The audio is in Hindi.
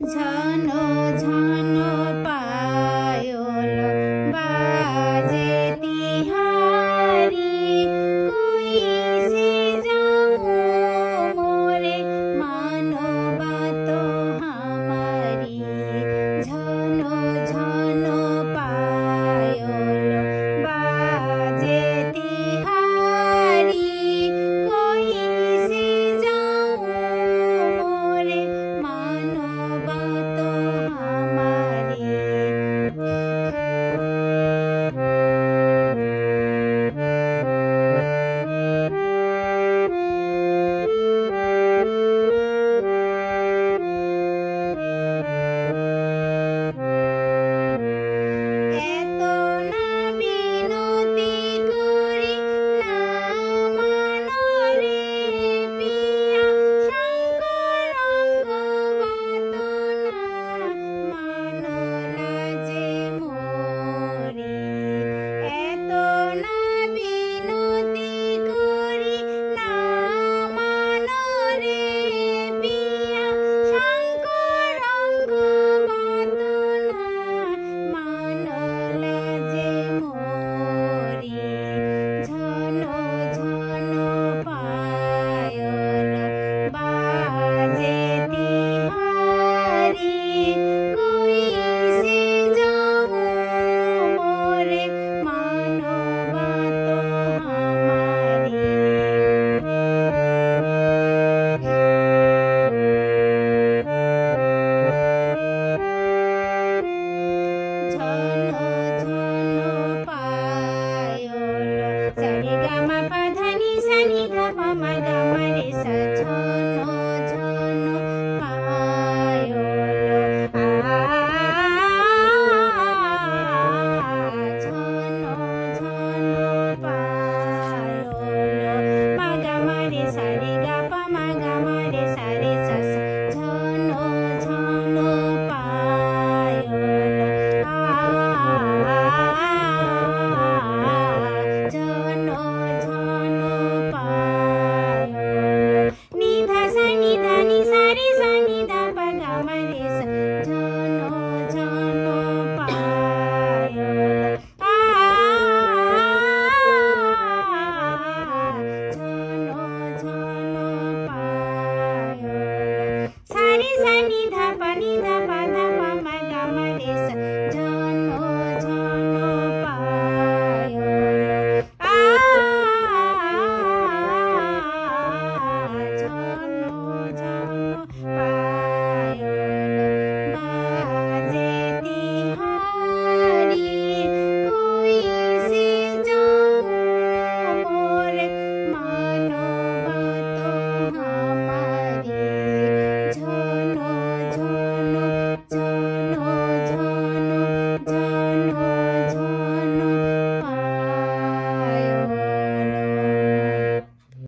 झनो झनो पायल बाजे तिहारी कोई से जाऊं मोरे मानो बातो हमारी झनो झनो पायल बाजे तिहारी कोई से जाऊं मोरे मानो बातो हमारी। एतो ना बिनती करी ना मानो रे पिया शंकरंग बातो ना मानो लाजे मोरी। एतो ना बिनती करी ना मानो रे पिया शंकरंग बातो ना मानो लाजे मोरी। झनो झनो पायल बाजे तिहारी कोई से जाऊं मोरे मानो बातो हमारी। झनो झनो पायल सरि ग म प ध नि सा नि ध प म ग म रे सा। झनो झनो पायल झनो झनो पायल म ग म रे सा रे ग प म ग म रे सा रे सा सा। झनो झनो पायल झनो झनो पायल नि ध सा नि ध नि सा रे सा नि ध प ग म रे सा। झनो झनो पायल झनो झनो पायल सा रे सा नि ध प ध प म ग म रे सा।